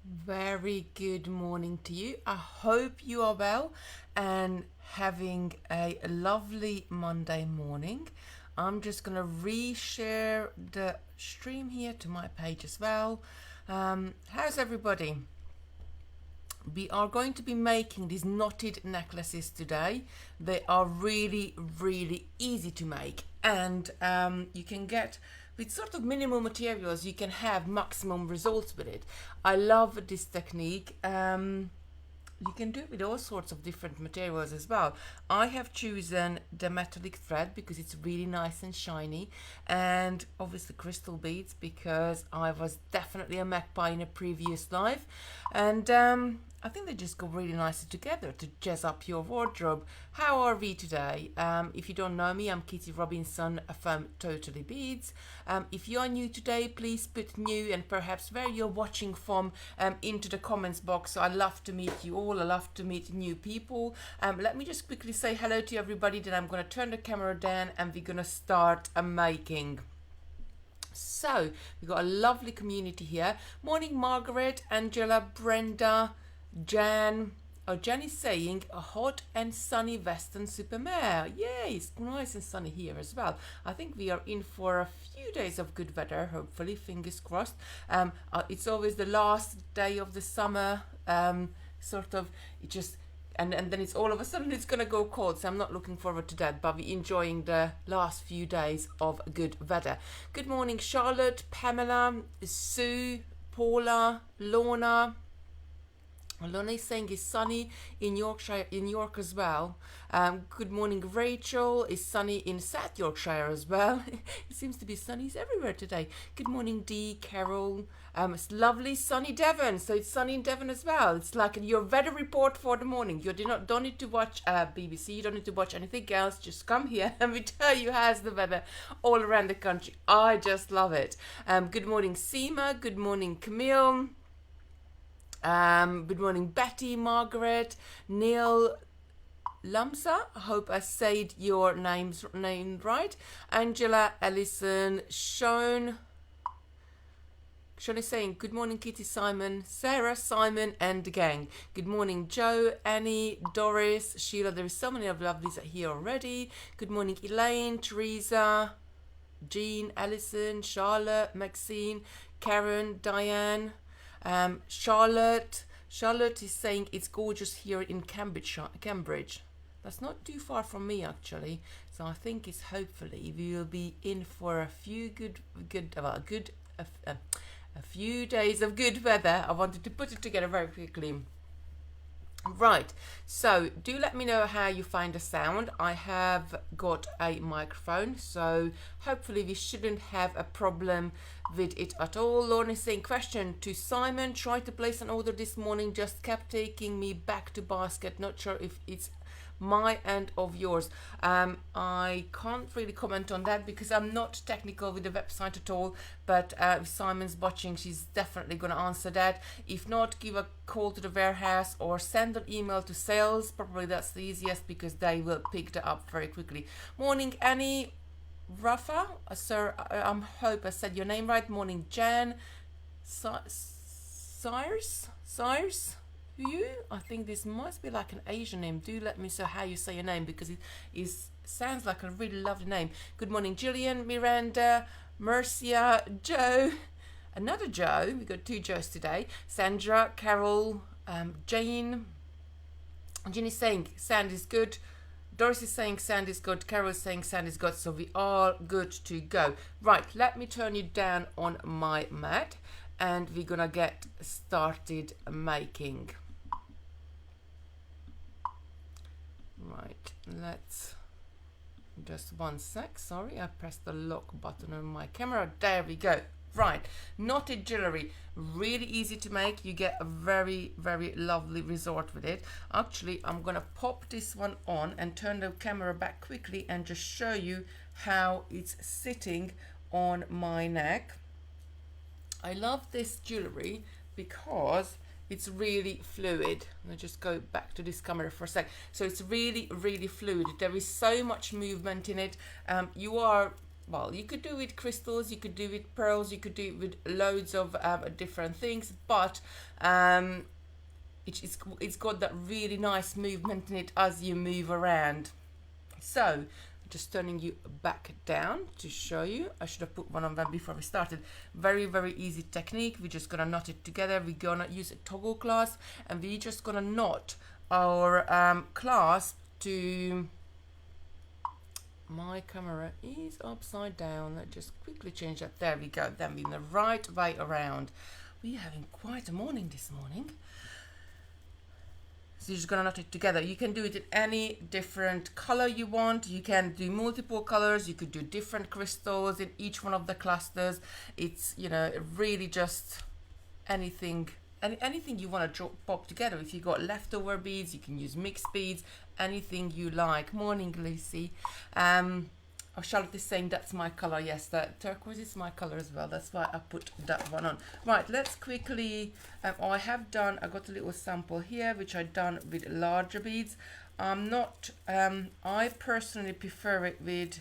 Very good morning to you. I hope you are well and having a lovely Monday morning. I'm just going to reshare the stream here to my page as well. How's everybody? We are going to be making these knotted necklaces today. They are really, really easy to make, and you can get with sort of minimal materials, you can have maximum results with it. I love this technique. You can do it with all sorts of different materials as well. I have chosen the metallic thread because it's really nice and shiny, and obviously crystal beads because I was definitely a magpie in a previous life, and I think they just go really nicely together to jazz up your wardrobe. How are we today? If you don't know me, I'm Kitty Robinson from Totally Beads. If you are new today, please put new and perhaps where you're watching from into the comments box. So I love to meet you all. I love to meet new people. Let me just quickly say hello to everybody. Then I'm going to turn the camera down and we're going to start making. So we've got a lovely community here. Morning, Margaret, Angela, Brenda, Jan. Oh, Jan is saying a hot and sunny Western Supermare. Yay, it's nice and sunny here as well. I think we are in for a few days of good weather, hopefully, fingers crossed. It's always the last day of the summer, sort of, it just, and then it's all of a sudden it's going to go cold, so I'm not looking forward to that, but we're enjoying the last few days of good weather. Good morning, Charlotte, Pamela, Sue, Paula, Lorna. Lorna is saying it's sunny in Yorkshire, in York as well. Good morning, Rachel. It's sunny in South Yorkshire as well. It seems to be sunny everywhere today. Good morning, Dee, Carol. It's lovely sunny Devon, so it's sunny in Devon as well. It's like your weather report for the morning. You don't need to watch BBC. You don't need to watch anything else. Just come here and we tell you how's the weather all around the country. I just love it. Good morning, Seema. Good morning, Camille. Good morning, Betty, Margaret, Neil, Lamsa. I hope I said your name right. Angela, Ellison, Sean. Sean is saying, good morning, Kitty, Simon, Sarah, Simon, and the gang. Good morning, Joe, Annie, Doris, Sheila. There is so many of lovelies here already. Good morning, Elaine, Teresa, Jean, Alison, Charlotte, Maxine, Karen, Diane. Charlotte is saying it's gorgeous here in Cambridge. That's not too far from me actually, so I think it's hopefully we will be in for a few a few days of good weather. I wanted to put it together very quickly. Right, so do let me know how you find the sound. I have got a microphone, so hopefully we shouldn't have a problem with it at all. Lorna is saying, question to Simon, tried to place an order this morning, just kept taking me back to basket. Not sure if it's my end of yours. I can't really comment on that because I'm not technical with the website at all, but if Simon's watching, she's definitely going to answer that. If not, give a call to the warehouse or send an email to sales. Probably that's the easiest because they will pick that up very quickly. Morning, Annie, Rafa, sir, I hope I said your name right. Morning, Jan, Cyrus, you? I think this must be like an Asian name. Do let me know how you say your name because it sounds like a really lovely name. Good morning, Gillian, Miranda, Mercia, Joe, another Joe. We got two Joes today. Sandra, Carol, Jane. Jean is saying sound is good. Doris is saying sound is good. Carol is saying sound is good. So we are good to go. Right, let me turn you down on my mat and we're gonna get started making. Right, let's just one sec. Sorry, I pressed the lock button on my camera. There we go. Right, knotted jewelry, really easy to make. You get a very, very lovely result with it. Actually, I'm gonna pop this one on and turn the camera back quickly and just show you how it's sitting on my neck. I love this jewelry because it's really fluid. I'll just go back to this camera for a sec. So it's really, really fluid. There is so much movement in it. You are well, you could do with crystals, you could do with pearls, you could do it with loads of different things, but it's got that really nice movement in it as you move around. So just turning you back down to show you. I should have put one on them before we started. Very, very easy technique. We're just gonna knot it together. We're gonna use a toggle clasp, and we're just gonna knot our clasp to... My camera is upside down. Let's just quickly change that. There we go. Then we're in the right way around. We're having quite a morning this morning. So you're just gonna knot it together. You can do it in any different color you want. You can do multiple colors. You could do different crystals in each one of the clusters. It's, you know, really just anything you want to pop together. If you got leftover beads, you can use mixed beads, anything you like. Morning, Lucy. Oh, Charlotte is saying that's my color. Yes, that turquoise is my color as well. That's why I put that one on. Right, let's quickly, I got a little sample here, which I done with larger beads. I personally prefer it with,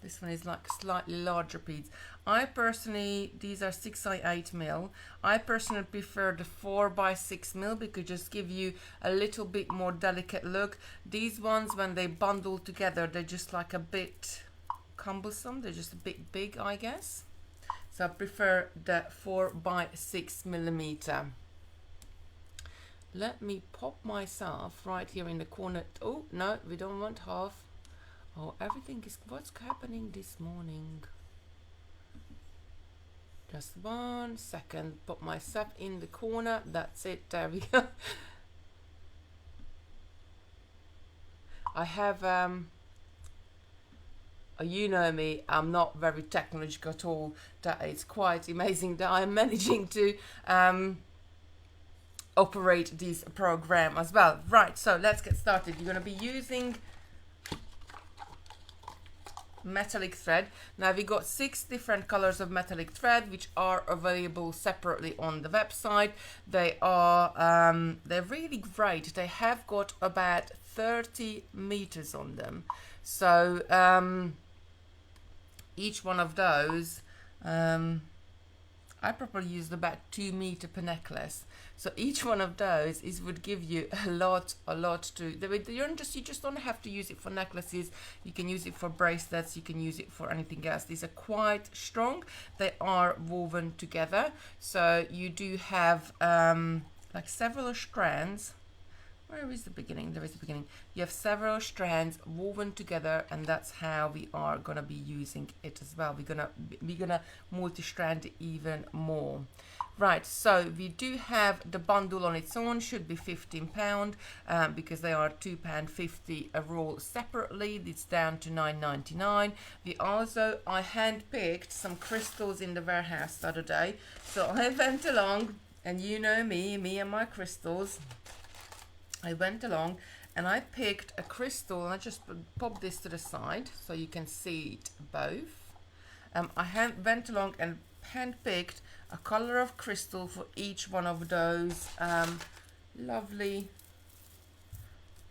this one is like slightly larger beads. I personally, these are 6x8 mil. I personally prefer the 4x6 mil because just give you a little bit more delicate look. These ones, when they bundle together, they're just like a bit cumbersome. They're just a bit big, I guess. So I prefer the 4x6 millimeter. Let me pop myself right here in the corner. Oh, no, we don't want half. Oh, everything is, what's happening this morning? Just 1 second, put myself in the corner. That's it, there we go. I have, you know me, I'm not very technological at all. That it's quite amazing that I'm managing to operate this program as well. Right, so let's get started. You're going to be using metallic thread. Now we got 6 different colors of metallic thread which are available separately on the website. They are they're really great. They have got about 30 meters on them, so each one of those I probably used about 2 meters per necklace. So each one of those would give you a lot to. You just don't have to use it for necklaces. You can use it for bracelets. You can use it for anything else. These are quite strong. They are woven together. So you do have like several strands. Where is the beginning? There is the beginning. You have several strands woven together, and that's how we are gonna be using it as well. We're gonna multi-strand even more. Right, so we do have the bundle on its own, should be £15 because they are £2.50 a roll separately. It's down to £9.99. I hand-picked some crystals in the warehouse the other day, so I went along, and you know me and my crystals. I went along and I picked a crystal, and I just popped this to the side so you can see it both. I went along and hand-picked a color of crystal for each one of those lovely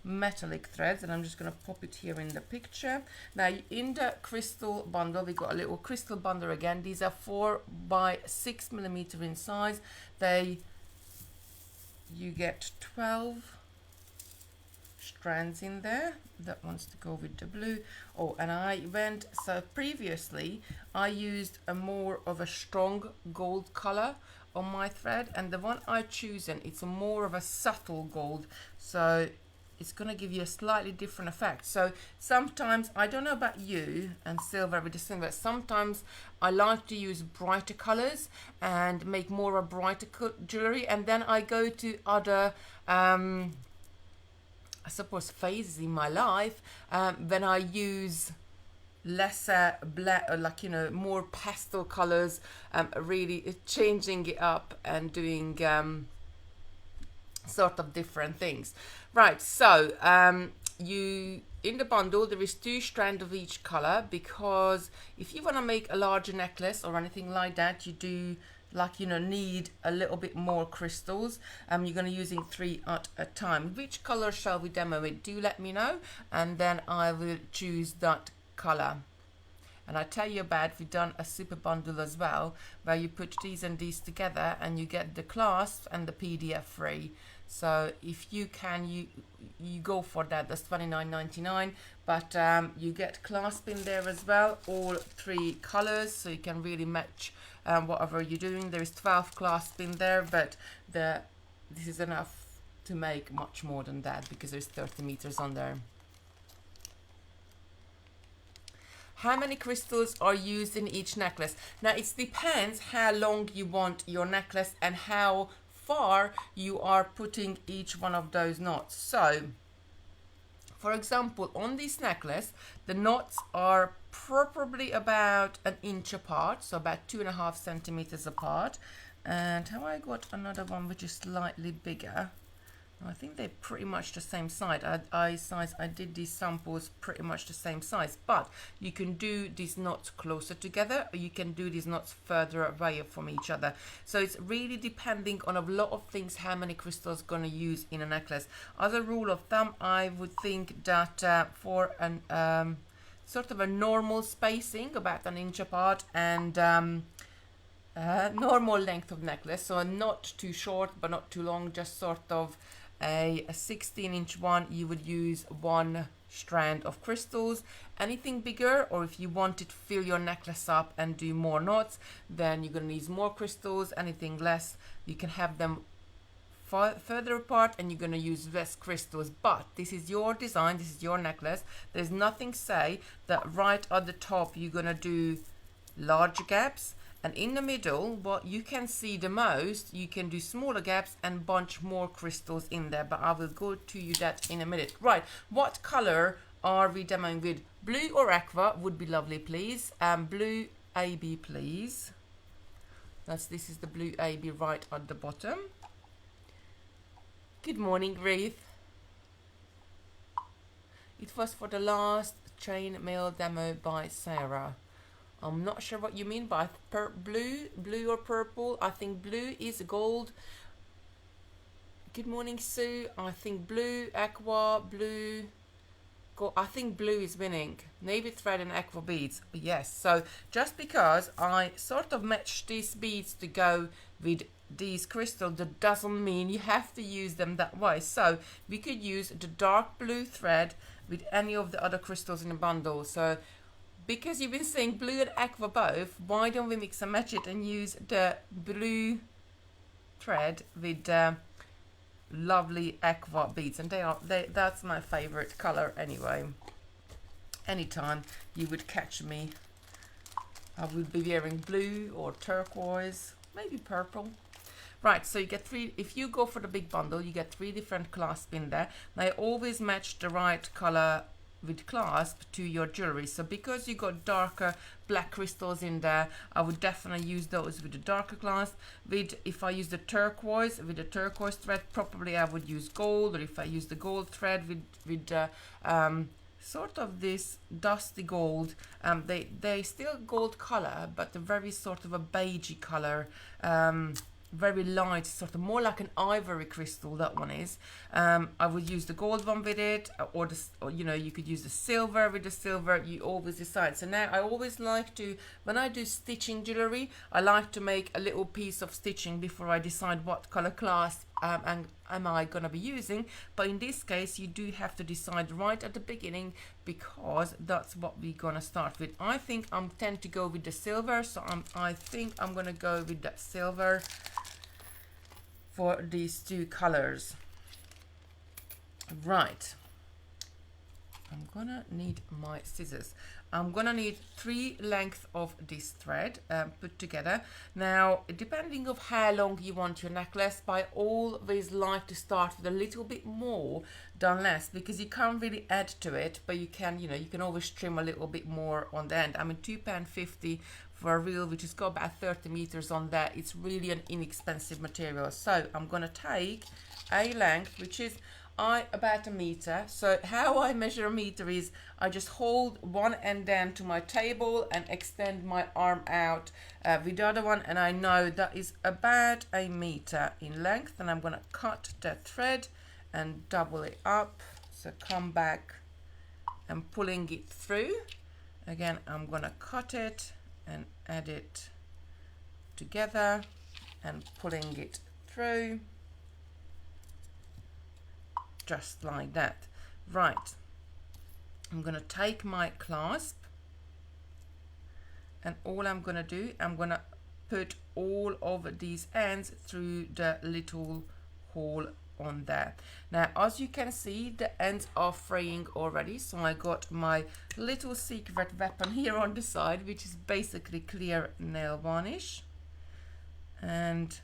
metallic threads, and I'm just going to pop it here in the picture. Now in the crystal bundle, we got a little crystal bundle again. These are 4x6 millimeter in size. You get 12 strands in there. That wants to go with the blue. Oh, and so previously I used a more of a strong gold color on my thread, and the one I chosen, it's a more of a subtle gold, so it's going to give you a slightly different effect. So sometimes, I don't know about you and silver, with the silver, but sometimes I like to use brighter colors and make more of a brighter jewelry, and then I go to other I suppose phases in my life when I use lesser black, or like, you know, more pastel colors, really changing it up and doing sort of different things. Right, so in the bundle there is 2 strands of each color, because if you want to make a larger necklace or anything like that, you do, like, you know, need a little bit more crystals. You're going to using 3 at a time. Which color shall we demo it? Do let me know, and then I will choose that color. And I tell you about, we've done a super bundle as well, where you put these and these together and you get the clasp and the PDF free. So if you can, you go for that. That's $29.99, but you get clasp in there as well, all 3 colors, so you can really match whatever you're doing. There is 12 clasp in there, but this is enough to make much more than that because there's 30 meters on there. How many crystals are used in each necklace? Now it depends how long you want your necklace and how far you are putting each one of those knots. So for example, on this necklace, the knots are probably about 1 inch apart, so about 2.5 centimeters apart. And have I got another one which is slightly bigger? I think they're pretty much the same size. I did these samples pretty much the same size, but you can do these knots closer together, or you can do these knots further away from each other. So it's really depending on a lot of things how many crystals going to use in a necklace. As a rule of thumb, I would think that for an sort of a normal spacing, about 1 inch apart, and normal length of necklace, so not too short but not too long, just sort of a 16-inch one, you would use 1 strand of crystals. Anything bigger, or if you wanted to fill your necklace up and do more knots, then you're going to use more crystals. Anything less, you can have them further apart and you're going to use less crystals. But this is your design, this is your necklace. There's nothing say that right at the top you're going to do larger gaps, and in the middle, what you can see the most, you can do smaller gaps and bunch more crystals in there, but I will go to you that in a minute. Right, what color are we demoing with? Blue or aqua would be lovely, please. Blue AB, please. This is the blue AB right at the bottom. Good morning, Ruth. It was for the last chainmail demo by Sarah. I'm not sure what you mean by blue or purple. I think blue is gold. Good morning, Sue. I think blue, aqua, blue, gold. I think blue is winning. Navy thread and aqua beads. Yes, so just because I sort of matched these beads to go with these crystals, that doesn't mean you have to use them that way. So we could use the dark blue thread with any of the other crystals in the bundle. So because you've been saying blue and aqua both, why don't we mix and match it and use the blue thread with lovely aqua beads? And that's my favorite color anyway. Anytime you would catch me, I would be wearing blue or turquoise, maybe purple. Right, so you get 3, if you go for the big bundle, you get 3 different clasps in there. They always match the right color with clasp to your jewelry. So because you got darker black crystals in there, I would definitely use those with the darker clasp. If I use the turquoise with the turquoise thread, probably I would use gold, or if I use the gold thread with sort of this dusty gold, they still gold color, but a very sort of a beigey color, very light, sort of more like an ivory crystal, that one is. I would use the gold one with it, or you know, you could use the silver with the silver. You always decide. So now I always like to, when I do stitching jewelry, I like to make a little piece of stitching before I decide what color clasp am I gonna be using. But in this case, you do have to decide right at the beginning, because that's what we're gonna start with. I think I tend to go with the silver, so I think I'm gonna go with that silver for these 2 colors. Right, I'm gonna need my scissors. I'm gonna need 3 lengths of this thread put together. Now, depending of how long you want your necklace, I always like to start with a little bit more than less, because you can't really add to it, but you can, you know, you can always trim a little bit more on the end. I mean, £2.50 for a reel which has got about 30 meters on there. It's really an inexpensive material. So I'm gonna take a length which is about 1 meter. So how I measure a meter is I just hold one end down to my table and extend my arm out with the other one, and I know that is about 1 meter in length. And I'm gonna cut that thread and double it up, so come back and pulling it through, Again, I'm gonna cut it and add it together and pulling it through just like that. Right, I'm gonna take my clasp, and all I'm gonna do, I'm gonna put all of these ends through the little hole on there. Now, as you can see, the ends are fraying already, so I got my little secret weapon here on the side, which is basically clear nail varnish, and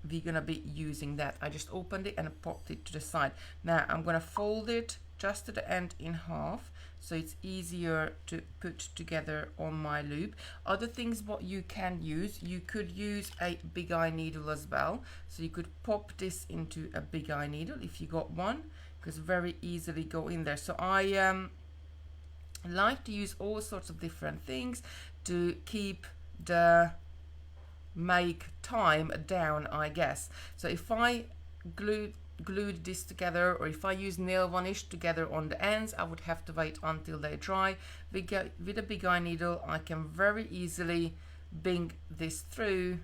we're gonna be using that. I just opened it and popped it to the side. Now I'm gonna fold it just to the end in half, so it's easier to put together on my loop. Other things what you can use, you could use a big eye needle as well, so you could pop this into a big eye needle if you got one, because very easily go in there. So I like to use all sorts of different things to keep the make time down, I guess. So if I glued this together, or if I use nail varnish together on the ends, I would have to wait until they dry. With a big eye needle, I can very easily bring this through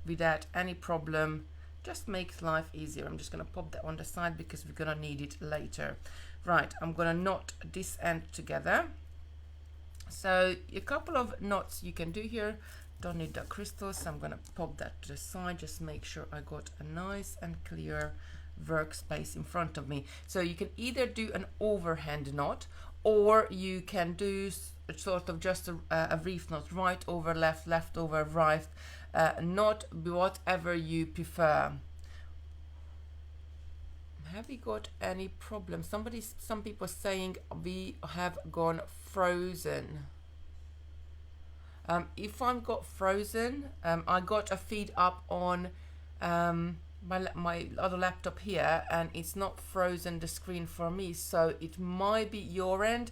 without any problem. Just makes life easier. I'm just going to pop that on the side because we're going to need it later. Right, I'm going to knot this end together. So a couple of knots you can do here. Don't need that crystal, so I'm gonna pop that to the side. Just make sure I got a nice and clear workspace in front of me. So you can either do an overhand knot, or you can do sort of just a reef knot, right over left, left over right, knot, whatever you prefer. Have we got any problems? Some people saying we have gone frozen. If I'm got frozen, I got a feed up on my other laptop here, and it's not frozen the screen for me, so it might be your end.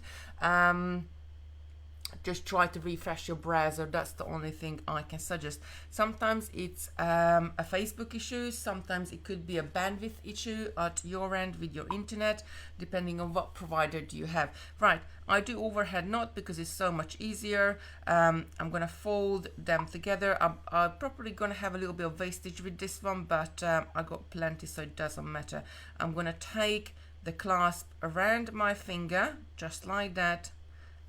Just try to refresh your browser. That's the only thing I can suggest. Sometimes it's a Facebook issue, sometimes it could be a bandwidth issue at your end with your internet, depending on what provider do you have. Right, I do overhead knot because it's so much easier. I'm gonna fold them together. I'm probably gonna have a little bit of wastage with this one, but I got plenty, so it doesn't matter. I'm gonna take the clasp around my finger just like that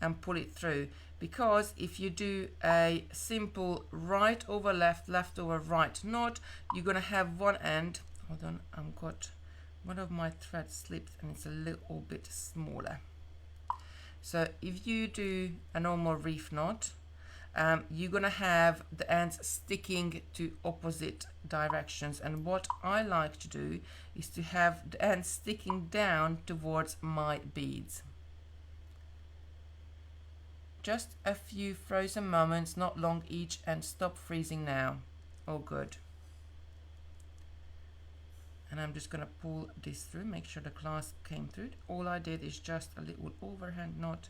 and pull it through, because if you do a simple right over left, left over right knot, you're gonna have one end. Hold on, I've got one of my threads slipped and it's a little bit smaller. So if you do a normal reef knot, you're gonna have the ends sticking to opposite directions, and what I like to do is to have the ends sticking down towards my beads. Just a few frozen moments, not long each, and stop freezing now. All good. And I'm just gonna pull this through, make sure the clasp came through. All I did is just a little overhand knot,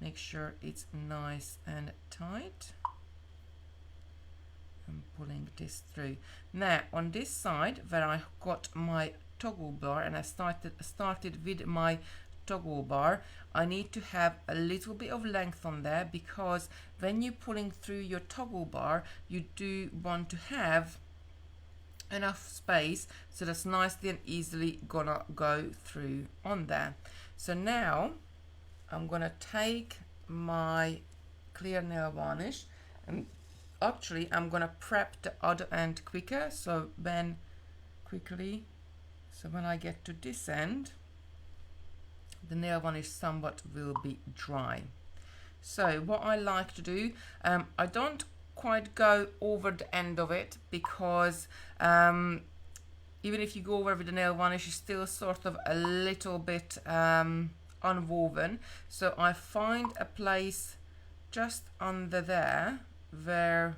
make sure it's nice and tight. I'm pulling this through. Now on this side where I got my toggle bar, and I started with my toggle bar, I need to have a little bit of length on there, because when you're pulling through your toggle bar, you do want to have enough space so that's nicely and easily gonna go through on there. So now I'm gonna take my clear nail varnish, and actually I'm gonna prep the other end quicker, so when I get to this end, the nail varnish somewhat will be dry. So what I like to do, I don't quite go over the end of it, because even if you go over with the nail varnish, it's still sort of a little bit unwoven. So I find a place just under there where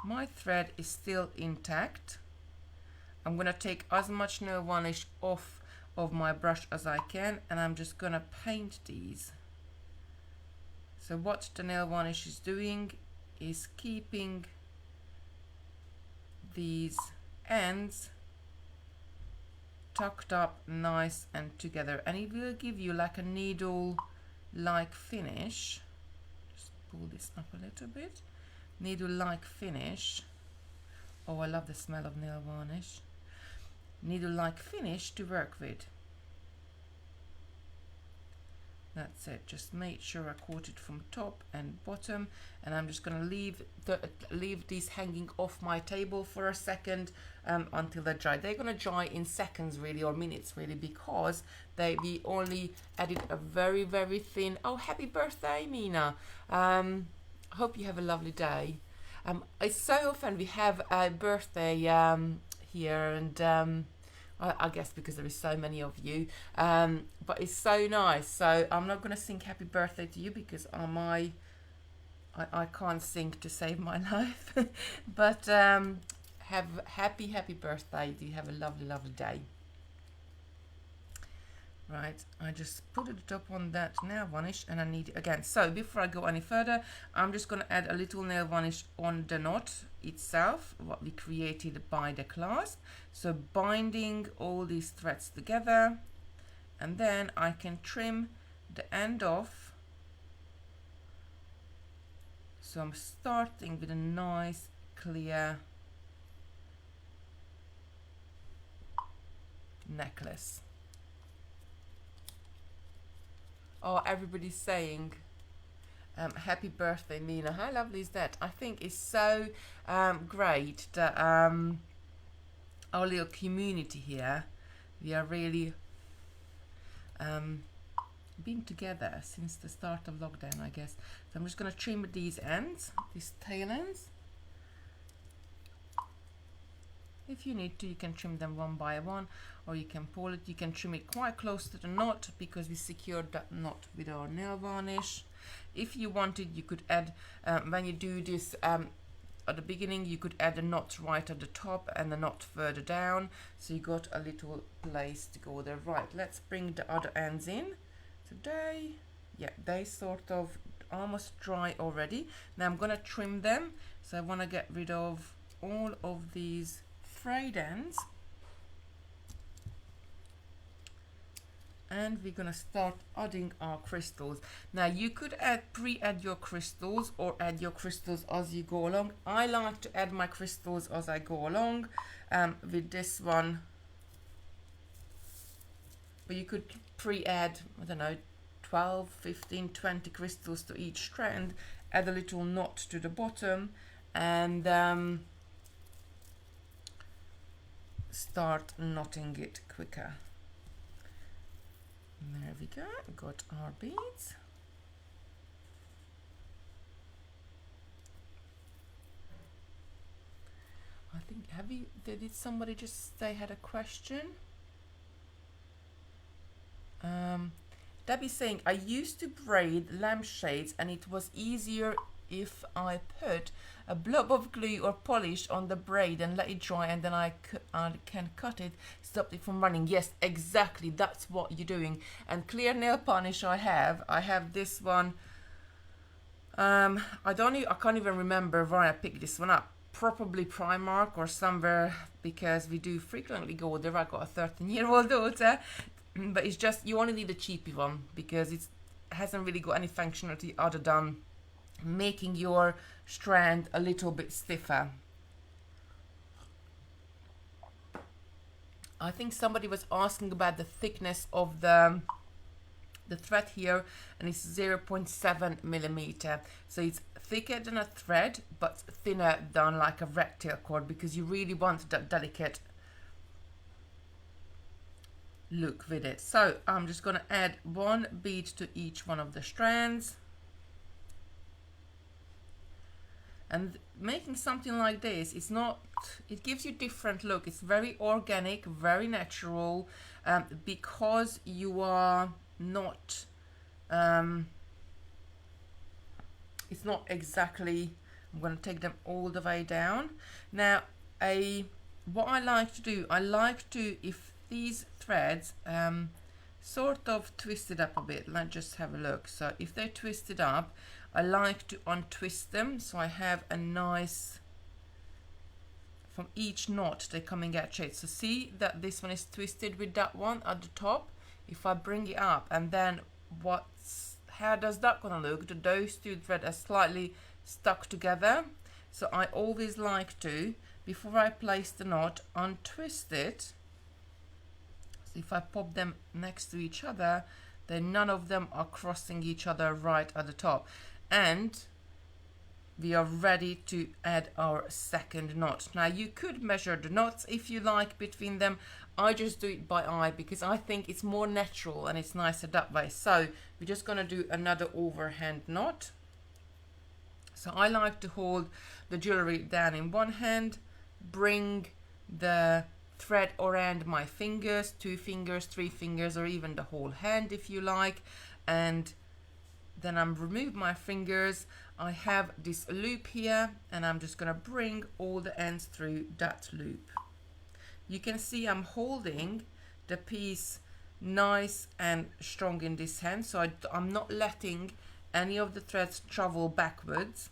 my thread is still intact. I'm gonna take as much nail varnish off of my brush as I can, and I'm just gonna paint these. So what the nail varnish is doing is keeping these ends tucked up nice and together, and it will give you like a needle like finish pull this up a little bit. Needle-like finish. Oh, I love the smell of nail varnish. Needle-like finish to work with. That's it. Just make sure I coat it from top and bottom, and I'm just going to leave these hanging off my table for a second until they dry. They're going to dry in seconds really, or minutes really, because we only added a very, very thin. Oh, happy birthday, Mina! Hope you have a lovely day. It's so often we have a birthday here, and I guess because there is so many of you, but it's so nice. So I'm not going to sing happy birthday to you because I can't sing to save my life. But have happy birthday. Do you have a lovely day? Right, I just put it up on that nail varnish, and I need it again. So before I go any further, I'm just going to add a little nail varnish on the knot itself, what we created by the clasp. So binding all these threads together, and then I can trim the end off. So I'm starting with a nice clear necklace. Oh, everybody's saying happy birthday, Mina. How lovely is that? I think it's so great that our little community here, we are really been together since the start of lockdown, I guess. So I'm just going to trim these ends, these tail ends. If you need to, you can trim them one by one, or you can pull it. You can trim it quite close to the knot because we secured that knot with our nail varnish. If you wanted, you could add, when you do this at the beginning, you could add a knot right at the top and a knot further down, so you got a little place to go there. Right, let's bring the other ends in. Today, yeah, they sort of almost dry already. Now I'm gonna trim them, so I want to get rid of all of these frayed ends, and we're gonna start adding our crystals. Now you could pre-add your crystals or add your crystals as you go along. I like to add my crystals as I go along with this one, but you could pre-add, I don't know, 12, 15, 20 crystals to each strand, add a little knot to the bottom, and start knotting it quicker. There we go, got our beads. I think, did somebody just say had a question? Debbie's saying, I used to braid lampshades and it was easier if I put a blob of glue or polish on the braid and let it dry, and then I can cut it, stop it from running. Yes, exactly, that's what you're doing. And clear nail polish I have this one. I can't even remember where I picked this one up. Probably Primark or somewhere, because we do frequently go there. I got a 13-year-old daughter, but it's just, you only need a cheapy one because it hasn't really got any functionality other than making your strand a little bit stiffer. I think somebody was asking about the thickness of the thread here, and it's 0.7 millimeter, so it's thicker than a thread but thinner than like a red tail cord, because you really want that delicate look with it. So I'm just going to add one bead to each one of the strands. And making something like this, it gives you different look. It's very organic, very natural, because you are not, it's not exactly, I'm going to take them all the way down. Now, what I like to do, if these threads sort of twisted up a bit, let's just have a look. So if they're twisted up, I like to untwist them, so I have a nice, from each knot they're coming out straight. So see that this one is twisted with that one at the top. If I bring it up, and then what's how does that gonna look? Those two threads are slightly stuck together. So I always like to, before I place the knot, untwist it. So if I pop them next to each other, then none of them are crossing each other right at the top. And we are ready to add our second knot. Now you could measure the knots if you like between them. I just do it by eye because I think it's more natural and it's nicer that way. So we're just going to do another overhand knot. So I like to hold the jewelry down in one hand, bring the thread around my fingers, 2 fingers, 3 fingers, or even the whole hand if you like, and then I'm remove my fingers. I have this loop here and I'm just gonna bring all the ends through that loop. You can see I'm holding the piece nice and strong in this hand, so I'm not letting any of the threads travel backwards.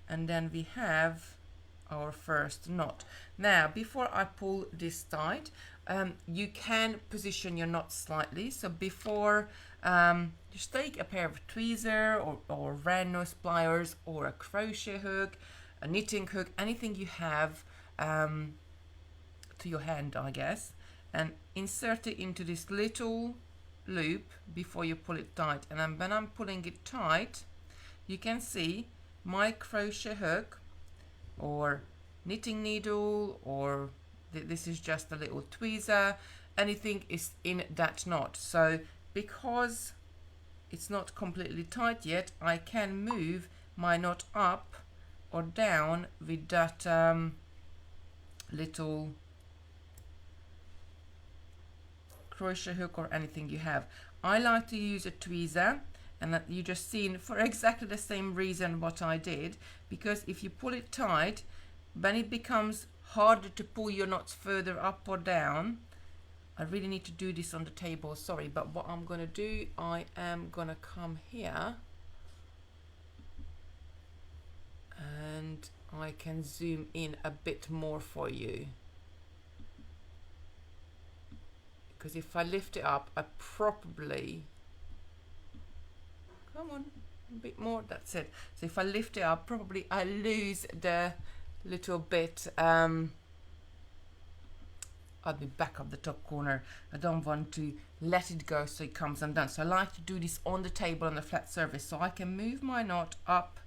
And then we have our first knot. Now before I pull this tight, you can position your knot slightly. So before, just take a pair of tweezer or round nose pliers or a crochet hook, a knitting hook, anything you have to your hand, I guess, and insert it into this little loop before you pull it tight. And then when I'm pulling it tight, you can see my crochet hook or knitting needle, or this is just a little tweezer, anything is in that knot. So because it's not completely tight yet, I can move my knot up or down with that little crochet hook or anything you have. I like to use a tweezer, and that you just seen for exactly the same reason what I did, because if you pull it tight, then it becomes harder to pull your knots further up or down. I really need to do this on the table, sorry, but what I'm gonna do, I am gonna come here and I can zoom in a bit more for you, because if I lift it up, I probably, come on, a bit more, that's it. So if I lift it up, probably I lose the little bit, I'll be back up the top corner. I don't want to let it go so it comes undone. So I like to do this on the table on the flat surface, so I can move my knot up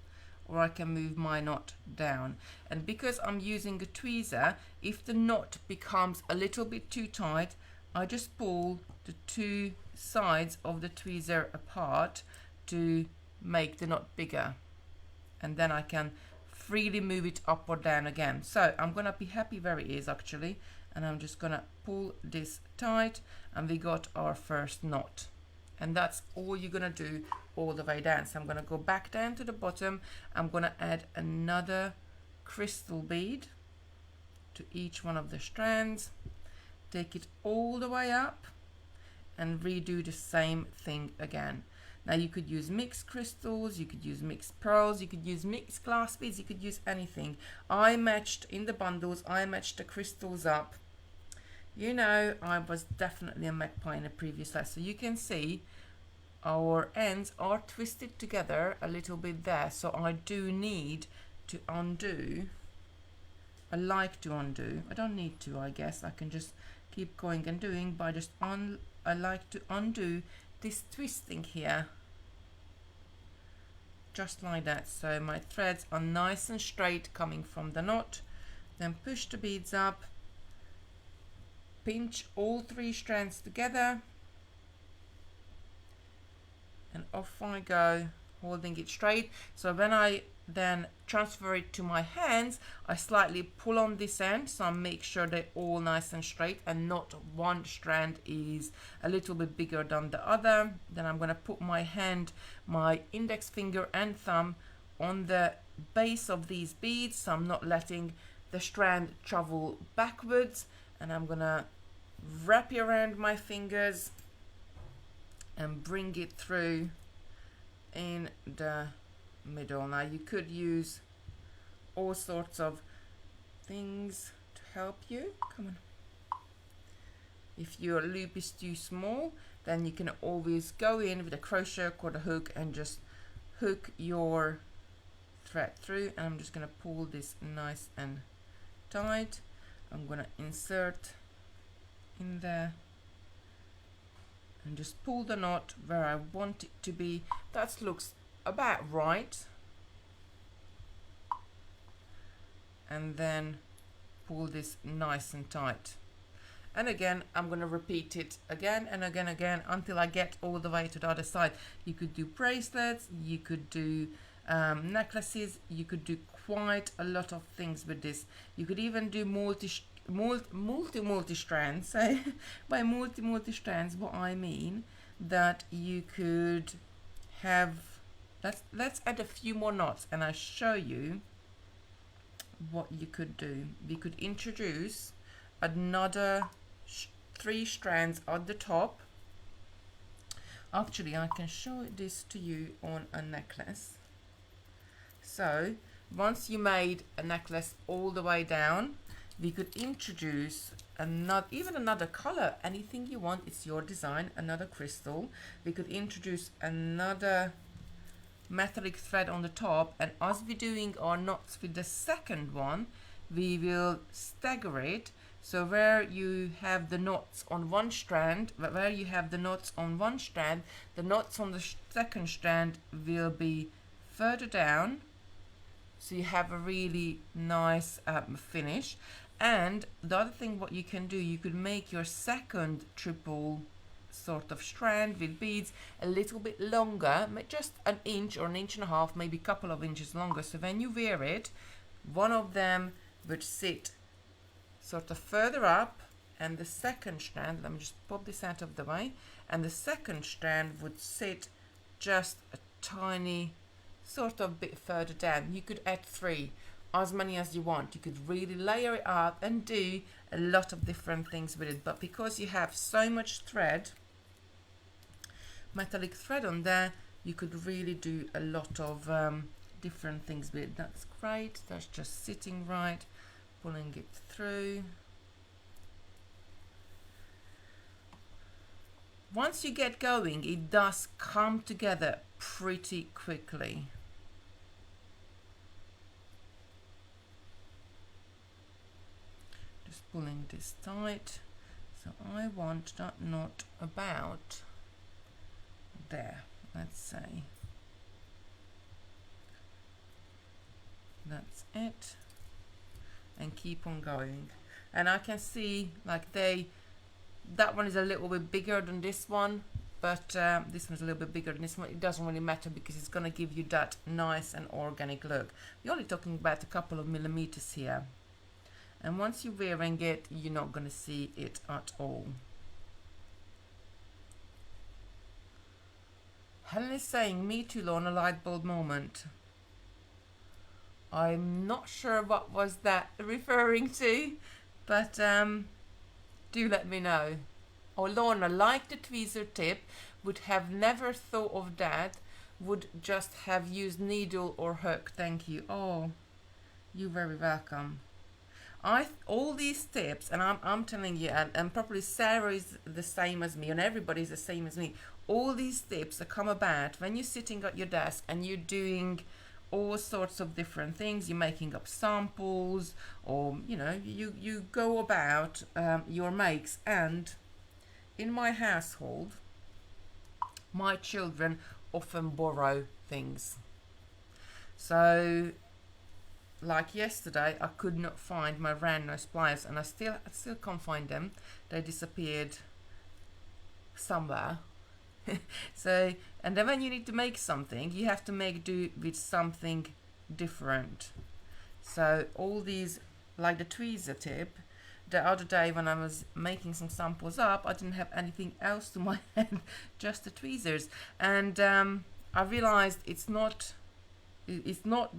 or I can move my knot down. And because I'm using a tweezer, if the knot becomes a little bit too tight, I just pull the 2 sides of the tweezer apart to make the knot bigger, and then I can freely move it up or down again. So I'm gonna be happy where it is actually, and I'm just gonna pull this tight, and we got our first knot. And that's all you're gonna do all the way down. So I'm gonna go back down to the bottom. I'm gonna add another crystal bead to each one of the strands, take it all the way up and redo the same thing again. Now you could use mixed crystals, you could use mixed pearls, you could use mixed glass beads, you could use anything. I matched in the bundles, I matched the crystals up. You know, I was definitely a magpie in a previous lesson. So you can see our ends are twisted together a little bit there. So I do need to undo. I like to undo. I don't need to, I guess. I can just keep going and doing by just I like to undo this twisting here, just like that. So my threads are nice and straight coming from the knot. Then push the beads up, pinch all 3 strands together, and off I go, holding it straight. So when I then transfer it to my hands, I slightly pull on this end, so I make sure they're all nice and straight and not one strand is a little bit bigger than the other. Then I'm going to put my hand, my index finger and thumb on the base of these beads, so I'm not letting the strand travel backwards, and I'm going to wrap it around my fingers and bring it through in the middle. Now you could use all sorts of things to help you. Come on. If your loop is too small, then you can always go in with a crochet hook or the hook and just hook your thread through. And I'm just going to pull this nice and tight. I'm going to insert in there and just pull the knot where I want it to be. That looks about right. And then pull this nice and tight. And again, I'm going to repeat it again and again until I get all the way to the other side. You could do bracelets, you could do necklaces, you could do quite a lot of things with this. You could even do multi strands. So by multi strands, what I mean that you could have, let's add a few more knots and I'll show you what you could do. We could introduce another 3 strands at the top. Actually, I can show this to you on a necklace. So once you made a necklace all the way down, we could introduce another color, anything you want, it's your design, another crystal. We could introduce another metallic thread on the top, and as we're doing our knots with the second one, we will stagger it. So where you have the knots on one strand, the knots on the second strand will be further down, so you have a really nice finish. And the other thing what you can do, you could make your second triple sort of strand with beads a little bit longer, just an inch or an inch and a half, maybe a couple of inches longer. So when you wear it, one of them would sit sort of further up, and the second strand, let me just pop this out of the way, and the second strand would sit just a tiny sort of bit further down. You could add 3, as many as you want. You could really layer it up and do a lot of different things with it. But because you have so much thread, metallic thread on there, you could really do a lot of different things with it. That's great. That's just sitting right, pulling it through. Once you get going, it does come together pretty quickly. Just pulling this tight. So I want that knot about there, let's say. That's it. And keep on going. And I can see like that one is a little bit bigger than this one, but this one's a little bit bigger than this one. It doesn't really matter because it's going to give you that nice and organic look. We're only talking about a couple of millimeters here, and once you're wearing it, you're not going to see it at all. Helen is saying, me too, Lorna, light bulb moment. I'm not sure what was that referring to, but do let me know. Oh, Lorna, like the tweezer tip, would have never thought of that, would just have used needle or hook. Thank you. Oh, you're very welcome. All these tips, and I'm telling you, and probably Sarah is the same as me, and everybody's the same as me. All these tips that come about when you're sitting at your desk and you're doing all sorts of different things. You're making up samples, or you go about your makes. And in my household, my children often borrow things. So like yesterday, I could not find my round nose pliers, and I still can't find them. They disappeared somewhere. So, and then when you need to make something, you have to make do with something different. So all these, like the tweezer tip, the other day when I was making some samples up, I didn't have anything else to my hand, just the tweezers. And I realized it's not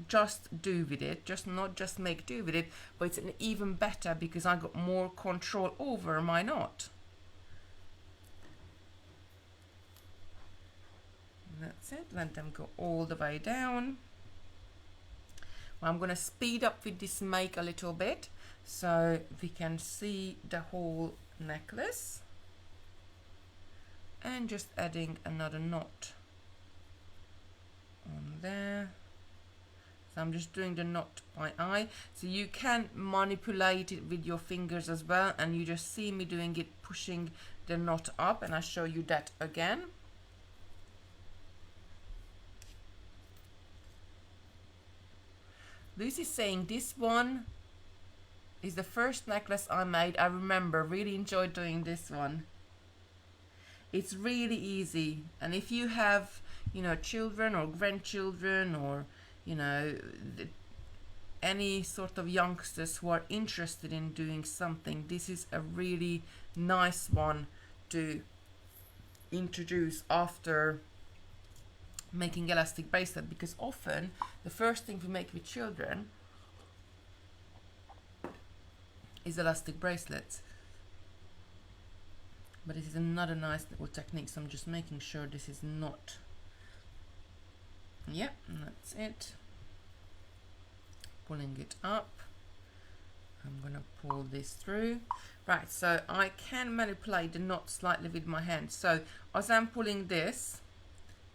just do with it, not just make do with it, but it's an even better because I got more control over my knot. That's it. Let them go all the way down. Well, I'm going to speed up with this make a little bit so we can see the whole necklace. and just adding another knot on there. So I'm just doing the knot by eye, so you can manipulate it with your fingers as well, and you just see me doing it, pushing the knot up, and I show you that again. Lucy's saying this one is the first necklace I made. I remember, really enjoyed doing this one. It's really easy, and if you have, you know, children or grandchildren, or you know, any sort of youngsters who are interested in doing something, this is a really nice one to introduce after making elastic bracelet, because often the first thing we make with children is elastic bracelets. But this is another nice little technique, so I'm just making sure this is not, yeah, that's it. Pulling it up. I'm gonna pull this through. Right, so I can manipulate the knot slightly with my hand. So as I'm pulling this,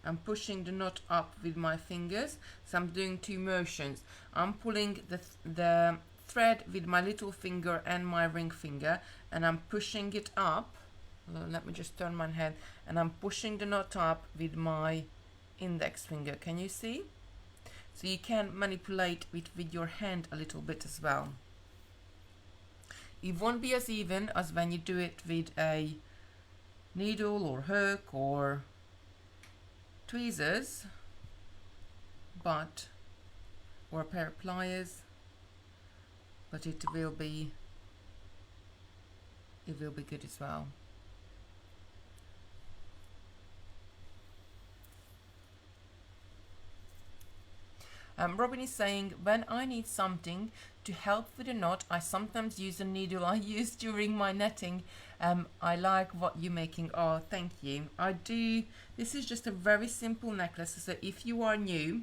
I'm pushing the knot up with my fingers. So I'm doing two motions. I'm pulling the thread with my little finger and my ring finger, and I'm pushing it up. Let me just turn my head, and I'm pushing the knot up with my index finger. Can you see? So you can manipulate it with your hand a little bit as well. It won't be as even as when you do it with a needle or hook or tweezers, but, or a pair of pliers, but it will be good as well. Robin is saying, when I need something to help with a knot, I sometimes use a needle I use during my netting. I like what you're making. Oh, thank you. I do. This is just a very simple necklace. So if you are new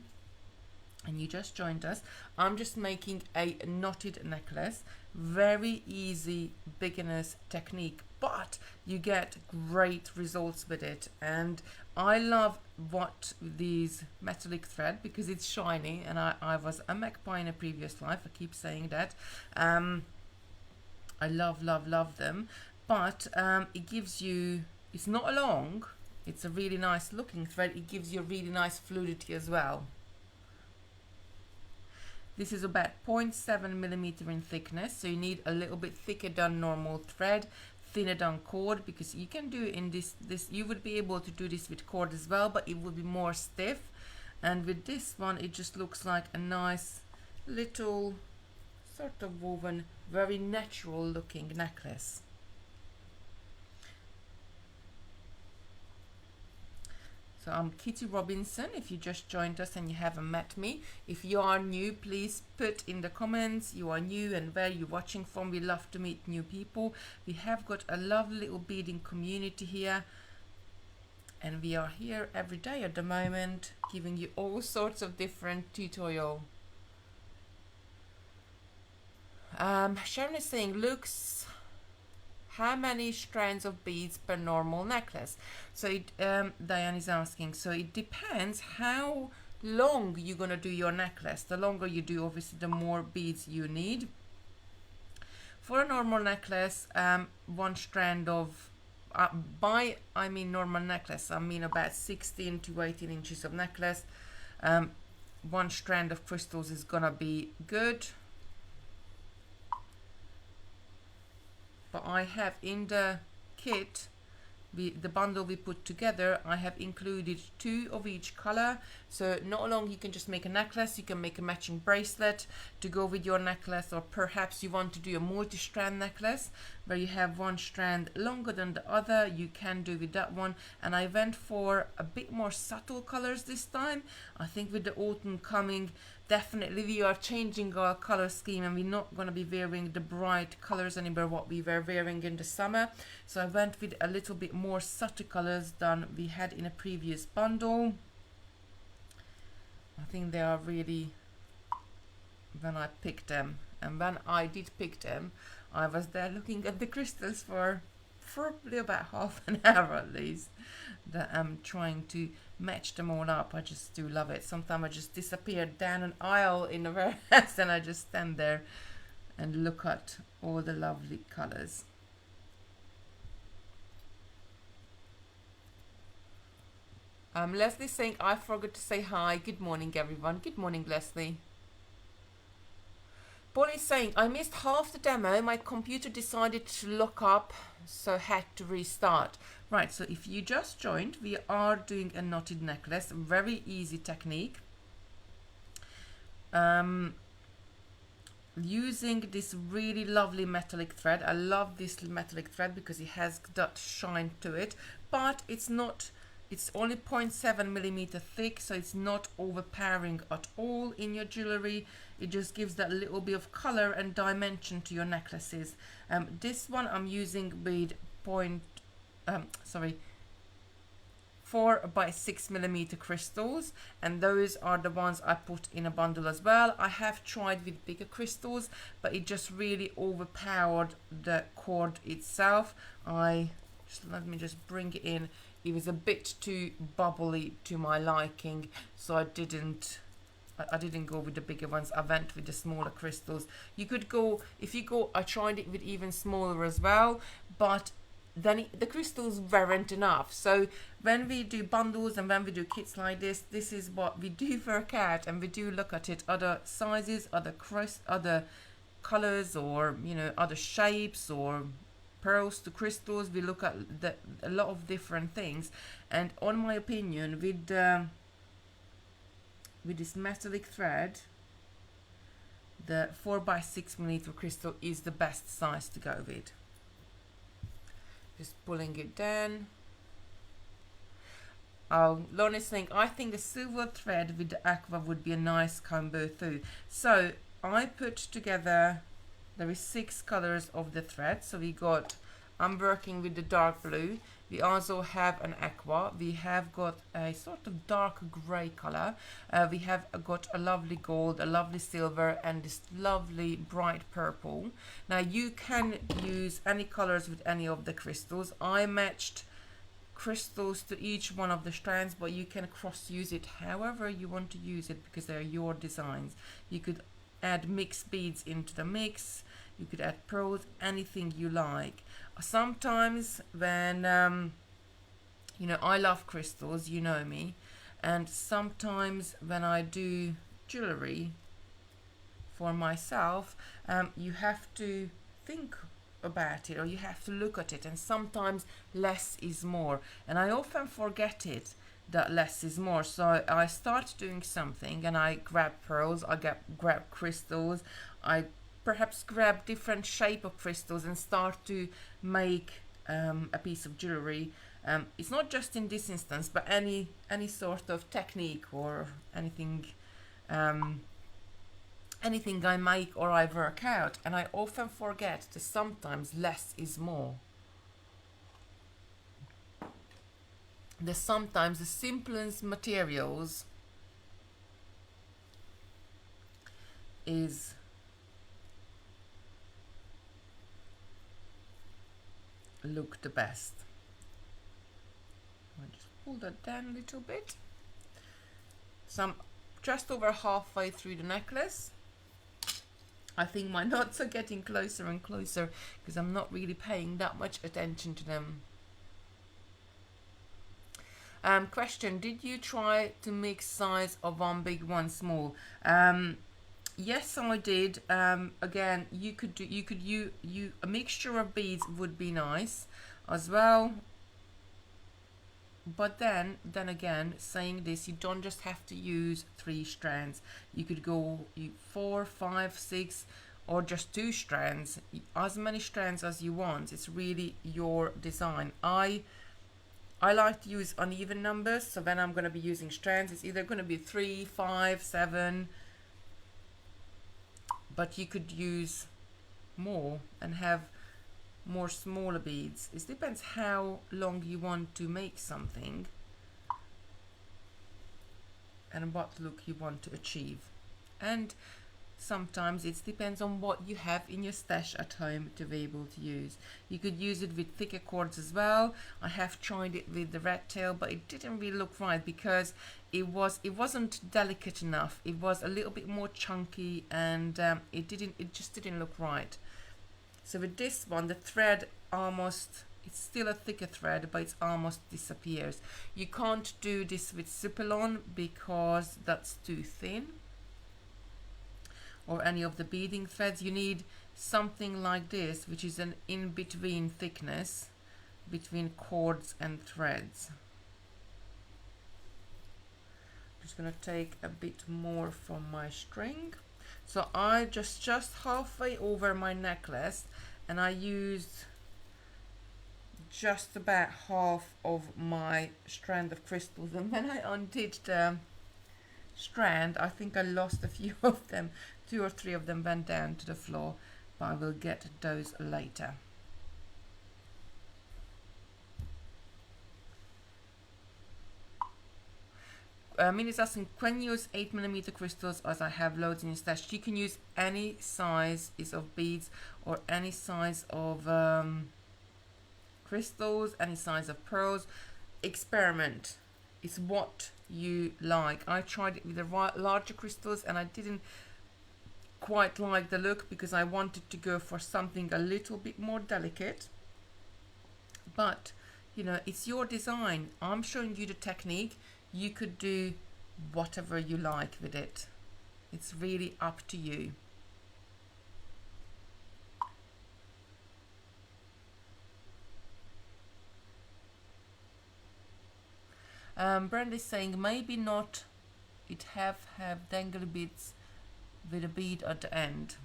and you just joined us, I'm just making a knotted necklace. Very easy beginner's technique, but you get great results with it. And I love what these metallic thread, because it's shiny, and I was a magpie in a previous life. I keep saying that. I love them, but it gives you, it's not long, it's a really nice looking thread. It gives you a really nice fluidity as well. This is about 0.7 millimeter in thickness, so you need a little bit thicker than normal thread, thinner than cord, because you can do it in this you would be able to do this with cord as well, but it would be more stiff. And with this one, it just looks like a nice little sort of woven, very natural looking necklace. So I'm Kitty Robinson, if you just joined us and you haven't met me. If you are new, please put in the comments you are new and where you're watching from. We love to meet new people. We have got a lovely little beading community here, and we are here every day at the moment, giving you all sorts of different tutorial. Sharon is saying, looks, how many strands of beads per normal necklace? So Diane is asking, so it depends how long you're gonna do your necklace. The longer you do, obviously the more beads you need. For a normal necklace, one strand of I mean normal necklace, I mean about 16 to 18 inches of necklace, one strand of crystals is gonna be good. But I have in the kit, the bundle we put together, I have included 2 of each color. So not only you can just make a necklace, you can make a matching bracelet to go with your necklace, or perhaps you want to do a multi-strand necklace where you have one strand longer than the other. You can do with that one. And I went for a bit more subtle colors this time. I think with the autumn coming, definitely we are changing our color scheme, and we're not going to be wearing the bright colors anymore what we were wearing in the summer. So I went with a little bit more subtle colors than we had in a previous bundle. I think they are really, when I picked them, and when I did pick them, I was there looking at the crystals for preferably about half an hour at least, that I'm trying to match them all up. I just do love it. Sometimes I just disappear down an aisle in a warehouse and I just stand there and look at all the lovely colors. Leslie saying, I forgot to say hi. Good morning, everyone. Good morning, Leslie. Paul is saying, I missed half the demo. My computer decided to lock up, so had to restart. Right, so if you just joined, we are doing a knotted necklace. Very easy technique. Using this really lovely metallic thread. I love this metallic thread because it has that shine to it, but it's not, it's only 0.7 millimeter thick, so it's not overpowering at all in your jewelry. It just gives that little bit of color and dimension to your necklaces. This one I'm using with 4 by 6 millimeter crystals, and those are the ones I put in a bundle as well. I have tried with bigger crystals, but it just really overpowered the cord itself. Let me just bring it in. It was a bit too bubbly to my liking, so I didn't go with the bigger ones. I went with the smaller crystals. You could go, if you go, I tried it with even smaller as well, but then the crystals weren't enough. So when we do bundles and when we do kits like this is what we do work out, and we do look at it, other sizes, other colors, or other shapes, or pearls to crystals. We look at a lot of different things, and on my opinion, with this metallic thread, the 4 by 6 millimeter crystal is the best size to go with. Just pulling it down. Oh, Lorna's saying, I think the silver thread with the aqua would be a nice combo too. So I put together, there is 6 colors of the thread. So I'm working with the dark blue. We also have an aqua. We have got a sort of dark grey color. We have got a lovely gold, a lovely silver, and this lovely bright purple. Now you can use any colors with any of the crystals. I matched crystals to each one of the strands, but you can cross use it however you want to use it, because they're your designs. You could add mixed beads into the mix. You could add pearls, anything you like. Sometimes when I love crystals, you know me, and sometimes when I do jewelry for myself, you have to think about it, or you have to look at it, and sometimes less is more, and I often forget it, that less is more. So I start doing something and I grab pearls, I grab crystals, I perhaps grab different shape of crystals and start to make a piece of jewelry. It's not just in this instance, but any sort of technique or anything anything I make or I work out, and I often forget that sometimes less is more. Sometimes the simplest materials look the best. I'll just pull that down a little bit. So I'm just over halfway through the necklace. I think my knots are getting closer and closer because I'm not really paying that much attention to them. Question, did you try to mix size of one big, one small? Yes, I did. Again, a mixture of beads would be nice as well. But then again, saying this, you don't just have to use 3 strands. You could go 4, 5, 6, or just 2 strands. As many strands as you want. It's really your design. I like to use uneven numbers, so when I'm going to be using strands, it's either going to be 3, 5, 7, but you could use more and have more smaller beads. It depends how long you want to make something and what look you want to achieve. And sometimes it depends on what you have in your stash at home to be able to use. You could use it with thicker cords as well. I have tried it with the red tail, but it didn't really look right because it wasn't delicate enough. It was a little bit more chunky, and it just didn't look right. So with this one, the thread almost, it's still a thicker thread, but it almost disappears. You can't do this with Supalon because that's too thin, or any of the beading threads. You need something like this, which is an in-between thickness between cords and threads. I'm just going to take a bit more from my string. So I just halfway over my necklace, and I used just about half of my strand of crystals, and when I undid the strand, I think I lost a few of them. 2 or 3 of them went down to the floor, but I will get those later. Minnie's asking, can you use 8mm crystals, as I have loads in your stash? You can use any size of beads or any size of crystals, any size of pearls. Experiment. It's what you like. I tried it with the larger crystals, and I didn't quite like the look because I wanted to go for something a little bit more delicate. But you know, it's your design. I'm showing you the technique. You could do whatever you like with it. It's really up to you. Brandy's saying maybe not. It have dangly beads with a bead at the end.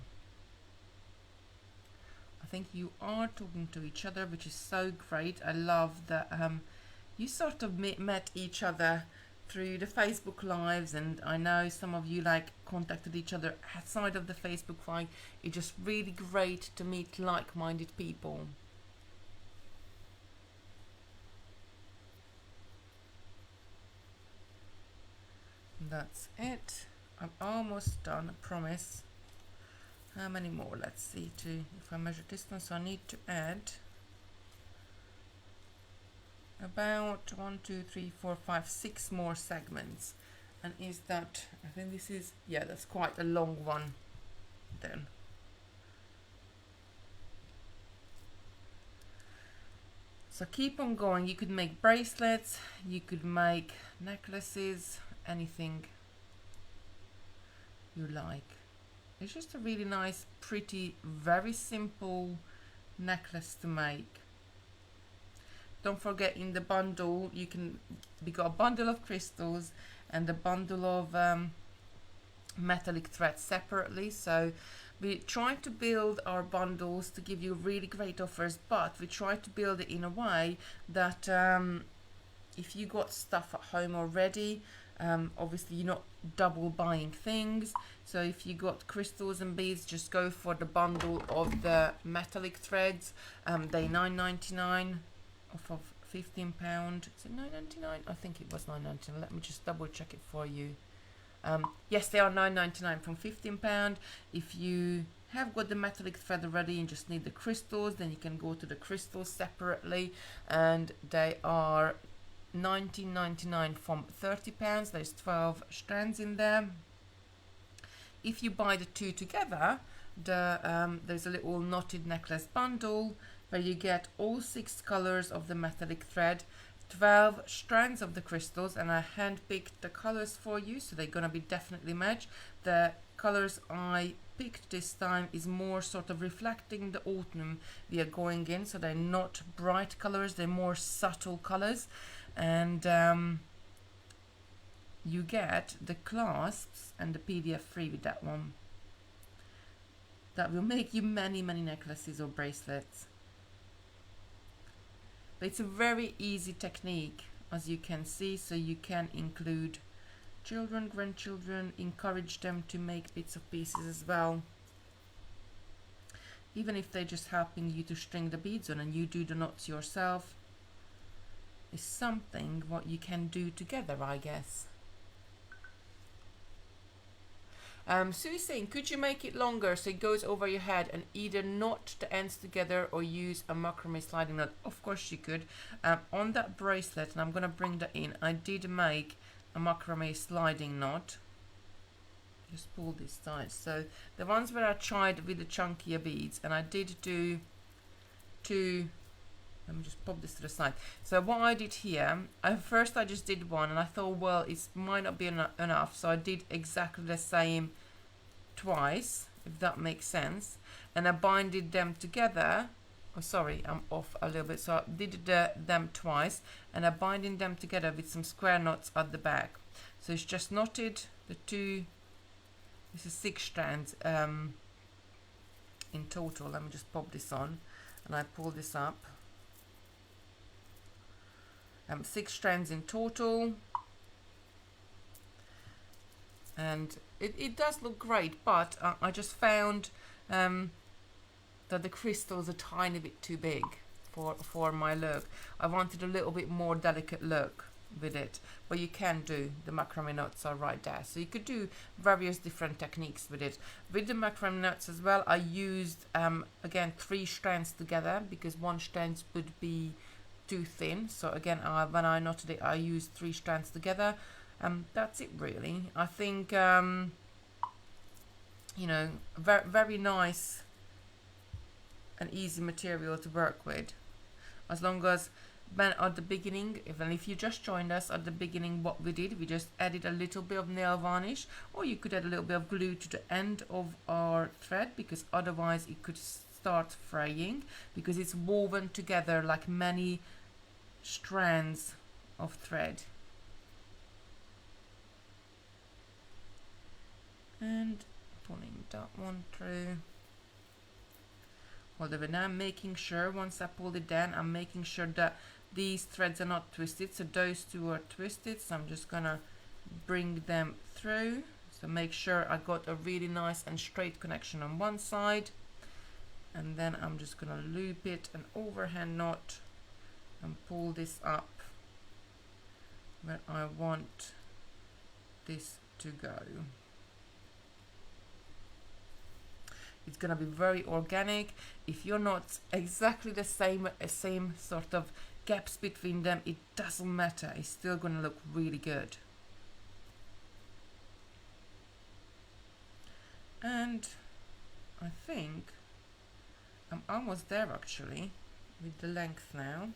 I think you are talking to each other, which is so great. I love that you sort of met each other through the Facebook lives, and I know some of you like contacted each other outside of the Facebook Live. It's just really great to meet like-minded people. That's it. I'm almost done, I promise. How many more? Let's see. If I measure distance, I need to add about 1, 2, 3, 4, 5, 6 more segments. And is that, I think this is, yeah, that's quite a long one then. So keep on going. You could make bracelets, you could make necklaces, anything you like. It's just a really nice, pretty, very simple necklace to make. Don't forget, in the bundle we got a bundle of crystals and a bundle of metallic thread separately. So we try to build our bundles to give you really great offers, but we try to build it in a way that if you got stuff at home already, obviously you're not double buying things. So if you got crystals and beads, just go for the bundle of the metallic threads. They $9.99 off of £15. Is it $9.99? I think it was $9.99. Let me just double check it for you. Yes, they are $9.99 from £15. If you have got the metallic thread already and just need the crystals, then you can go to the crystals separately, and they are $19.99 from £30. There's 12 strands in there. If you buy the two together, there's a little knotted necklace bundle where you get all 6 colors of the metallic thread, 12 strands of the crystals, and I hand-picked the colors for you, so they're gonna be definitely matched. The colors I picked this time is more sort of reflecting the autumn we are going in, so they're not bright colors, they're more subtle colors. And you get the clasps and the PDF free with that one. That will make you many necklaces or bracelets. But it's a very easy technique, as you can see, so you can include children, grandchildren, encourage them to make bits of pieces as well. Even if they're just helping you to string the beads on and you do the knots yourself, is something what you can do together, I guess. Sue's saying, could you make it longer so it goes over your head and either knot the ends together or use a macrame sliding knot? Of course you could. On that bracelet, and I'm going to bring that in, I did make a macrame sliding knot. Just pull this side. So the ones where I tried with the chunkier beads, and I did do two. Let me just pop this to the side. So what I did here, first I just did one, and I thought, well, it might not be enough, so I did exactly the same twice, if that makes sense, and I binded them together. Oh, sorry, I'm off a little bit. So I did them twice, and I binding them together with some square knots at the back. So it's just knotted the two. This is 6 strands in total. Let me just pop this on, and I pull this up. 6 strands in total, and it does look great, but I just found that the crystals are a tiny bit too big for my look. I wanted a little bit more delicate look with it, but you can do the macrame knots are right there, so you could do various different techniques with it. With the macrame knots as well, I used again 3 strands together because 1 strand would be too thin. So again, when I knotted it, I used 3 strands together. That's it really. I think you know, very nice and easy material to work with, as long as when at the beginning, even if you just joined us at the beginning, what we did, we just added a little bit of nail varnish, or you could add a little bit of glue to the end of our thread, because otherwise it could start fraying, because it's woven together like many strands of thread. And pulling that one through. Well, now I'm making sure, once I pulled it down, I'm making sure that these threads are not twisted. So those 2 are twisted, so I'm just gonna bring them through. So make sure I got a really nice and straight connection on one side, and then I'm just gonna loop it an overhand knot and pull this up where I want this to go. It's gonna be very organic. If you're not exactly the same sort of gaps between them, it doesn't matter. It's still gonna look really good. And I think I'm almost there actually with the length now.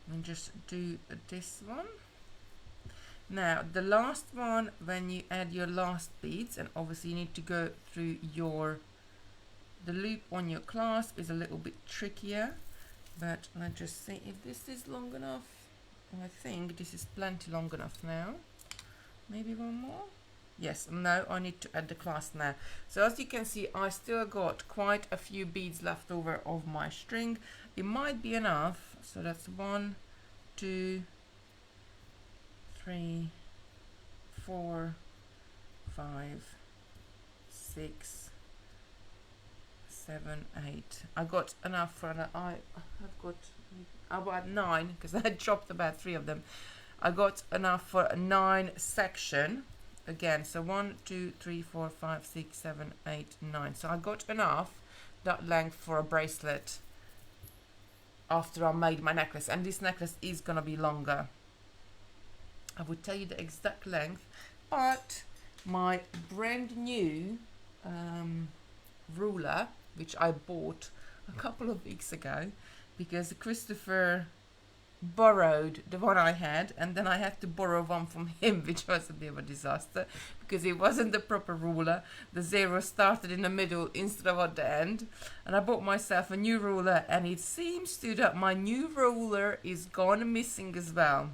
Let me just do this one. Now the last one, when you add your last beads, and obviously you need to go through the loop on your clasp is a little bit trickier, but let's just see if this is long enough. I think this is plenty long enough now. Maybe one more. Yes, no, I need to add the clasp now. So as you can see, I still got quite a few beads left over of my string. It might be enough. So that's 1, 2, 3, 4, 5, 6, 7, 8. I got enough for I've got about 9 because I dropped about 3 of them. I got enough for a 9 section again. So 1, 2, 3, 4, 5, 6, 7, 8, 9. So I got enough that length for a bracelet after I made my necklace, and this necklace is gonna be longer. I would tell you the exact length, but my brand new ruler, which I bought a couple of weeks ago because Christopher borrowed the one I had, and then I had to borrow one from him, which was a bit of a disaster because it wasn't the proper ruler. The zero started in the middle instead of at the end, and I bought myself a new ruler, and it seems to that my new ruler is gone missing as well.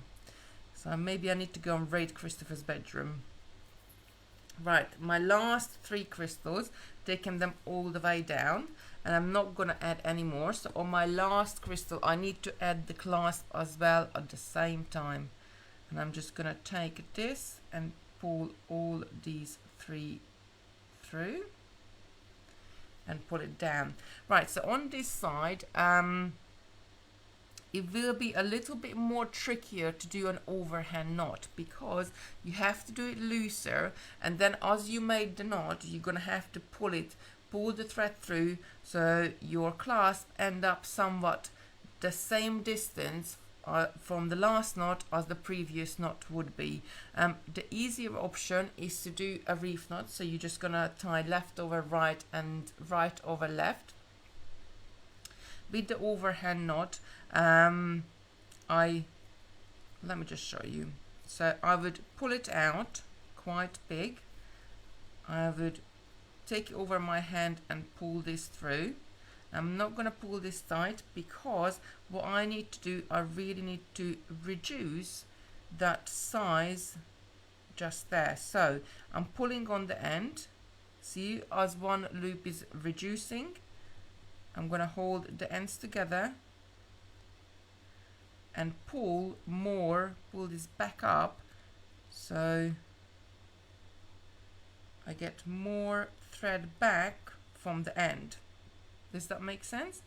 So maybe I need to go and raid Christopher's bedroom. Right, my last 3 crystals, taking them all the way down, and I'm not gonna add any more. So on my last crystal, I need to add the clasp as well at the same time. And I'm just gonna take this and pull all these 3 through and pull it down. Right, so on this side, it will be a little bit more trickier to do an overhand knot because you have to do it looser, and then as you made the knot you're gonna have to pull the thread through so your clasp end up somewhat the same distance from the last knot as the previous knot would be. The easier option is to do a reef knot, so you're just gonna tie left over right and right over left. With the overhand knot, let me just show you. So I would pull it out quite big. I would take it over my hand and pull this through. I'm not going to pull this tight because what I need to do, I really need to reduce that size just there. So I'm pulling on the end. See, as one loop is reducing, I'm going to hold the ends together and pull this back up so I get more thread back from the end. Does that make sense?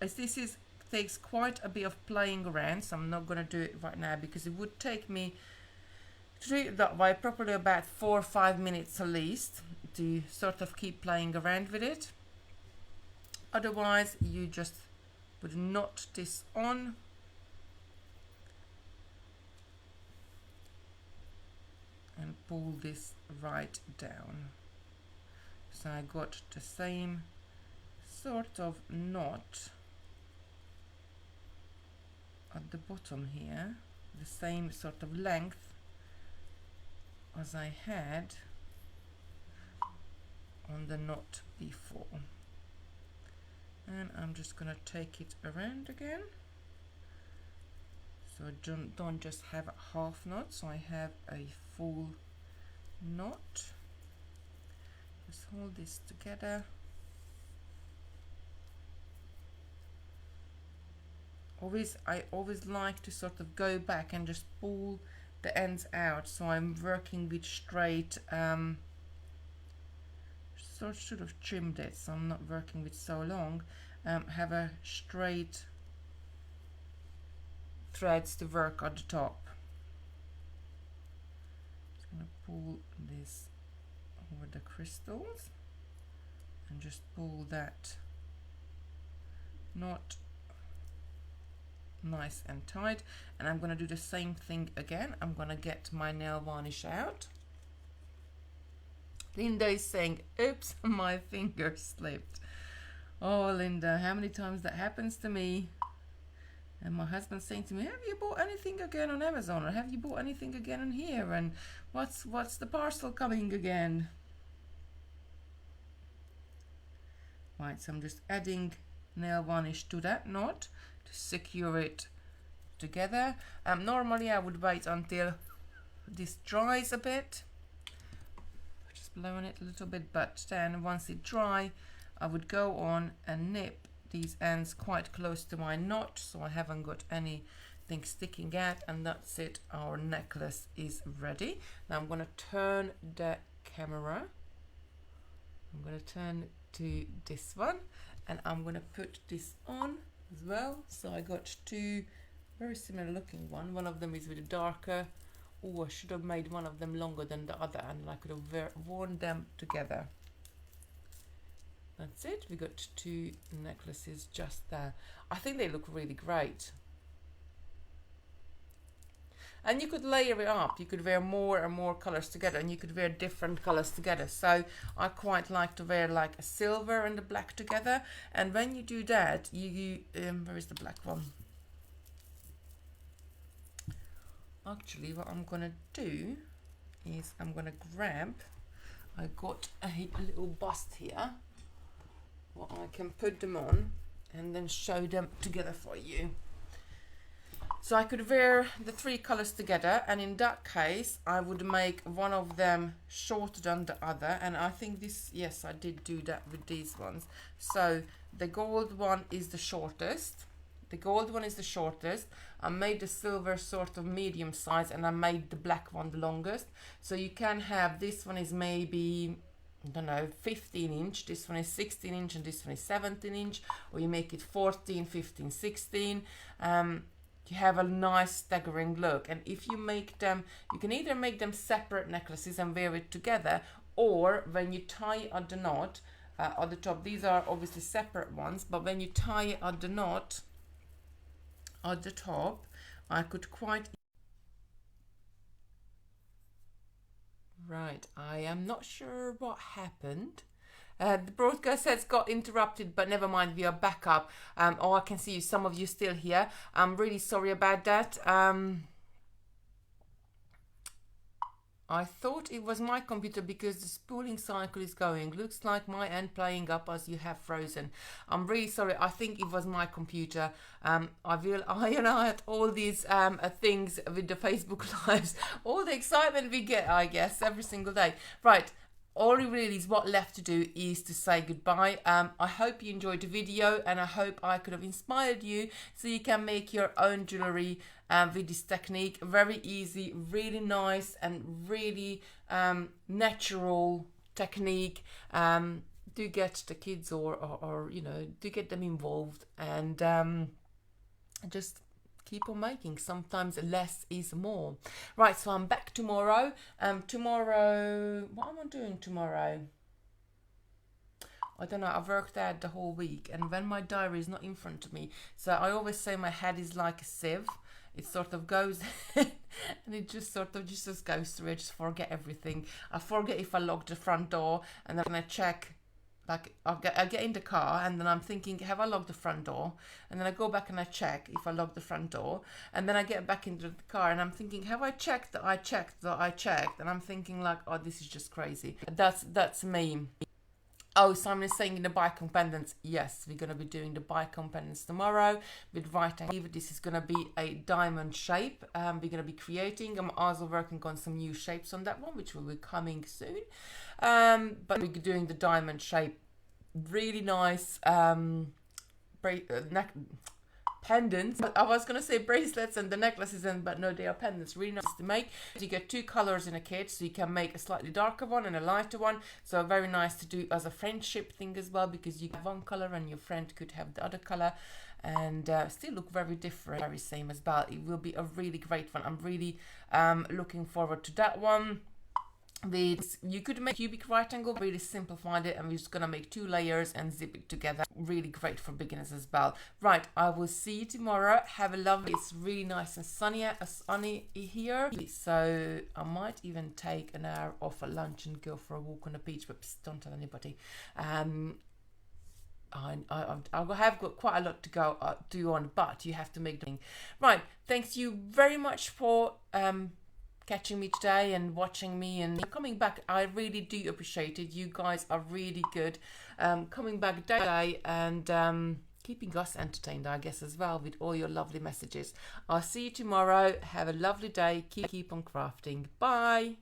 As this takes quite a bit of playing around, so I'm not going to do it right now because it would take me to do it that way probably about 4 or 5 minutes at least to sort of keep playing around with it. Otherwise you just would knot this on and pull this right down. So I got the same sort of knot at the bottom here, the same sort of length as I had on the knot before. And I'm just gonna take it around again, so I don't just have a half knot, so I have a full knot. Just hold this together. I always like to sort of go back and just pull the ends out, so I'm working with straight should have trimmed it, so I'm not working with so long. Have a straight threads to work at the top. Just gonna pull this over the crystals and just pull that knot nice and tight, and I'm gonna do the same thing again. I'm gonna get my nail varnish out. Linda is saying, oops, my finger slipped. Oh, Linda, how many times that happens to me? And my husband's saying to me, have you bought anything again on Amazon, or have you bought anything again on here, and what's the parcel coming again? Right, so I'm just adding nail varnish to that knot to secure it together. Normally I would wait until this dries a bit, just blowing it a little bit, but then once it dry I would go on and nip these ends quite close to my knot so I haven't got anything sticking out, and that's it, our necklace is ready. Now I'm going to turn the camera, I'm going to turn to this one, and I'm going to put this on as well. So I got two very similar looking one of them is with a darker, oh, I should have made one of them longer than the other and I could have worn them together. That's it, we got two necklaces just there. I think they look really great. And you could layer it up, you could wear more and more colors together, and you could wear different colors together. So I quite like to wear like a silver and a black together, and when you do that, where is the black one? Actually, what I'm gonna do is I'm gonna grab, I got a little bust here, what I can put them on and then show them together for you. So I could wear the three colors together, and in that case I would make one of them shorter than the other, and I think this, yes, I did do that with these ones. So the gold one is the shortest. I made the silver sort of medium size, and I made the black one the longest. So you can have, this one is maybe I don't know, 15 inch, this one is 16 inch and this one is 17 inch, or you make it 14, 15, 16. You have a nice staggering look. And if you make them, you can either make them separate necklaces and wear it together, or when you tie at the knot at the top, these are obviously separate ones, but when you tie it at the knot at the top, I could quite... Right, I am not sure what happened. The broadcast has got interrupted, but never mind, we are back up. Oh, I can see you, some of you still here. I'm really sorry about that. I thought it was my computer because the spooling cycle is going. Looks like my end playing up as you have frozen. I'm really sorry. I think it was my computer. I will iron out all these things with the Facebook lives. All the excitement we get, I guess, every single day. Right. All really is what left to do is to say goodbye. I hope you enjoyed the video, and I hope I could have inspired you so you can make your own jewellery with this technique. Very easy, really nice, and really natural technique. Do get the kids or you know, do get them involved, and just keep on making. Sometimes less is more. Right, so I'm back tomorrow. Tomorrow, what am I doing tomorrow? I don't know, I've worked out the whole week, and when my diary is not in front of me, so I always say my head is like a sieve. It sort of goes and it just sort of just goes through. I just forget everything. I forget if I locked the front door, and then I check. Like I get in the car, and then I'm thinking, have I locked the front door? And then I go back and I check if I locked the front door, and then I get back into the car and I'm thinking, have I checked that I checked that I checked? And I'm thinking like, oh, this is just crazy. That's me. Oh, Simon is saying in the bicon pendants. Yes, we're going to be doing the bicon pendants tomorrow with right angle. This is going to be a diamond shape. We're going to be creating. I'm also working on some new shapes on that one, which will be coming soon. But we're doing the diamond shape. Really nice neck pendants. I was gonna say bracelets and the necklaces, but no, they are pendants. Really nice to make. You get two colors in a kit, so you can make a slightly darker one and a lighter one. So very nice to do as a friendship thing as well, because you have one color and your friend could have the other color, and still look very different, very same as well. It will be a really great one. I'm really looking forward to that one. You could make cubic right angle, really simplified it, and we're just gonna make 2 layers and zip it together. Really great for beginners as well. Right, I will see you tomorrow. Have a lovely, it's really nice and sunny here, so I might even take an hour off at lunch and go for a walk on the beach, but don't tell anybody. I have got quite a lot to go do on, but you have to make the thing. Right, thanks you very much for catching me today and watching me and coming back. I really do appreciate it. You guys are really good coming back day to day and keeping us entertained, I guess, as well, with all your lovely messages. I'll see you tomorrow. Have a lovely day. Keep on crafting. Bye.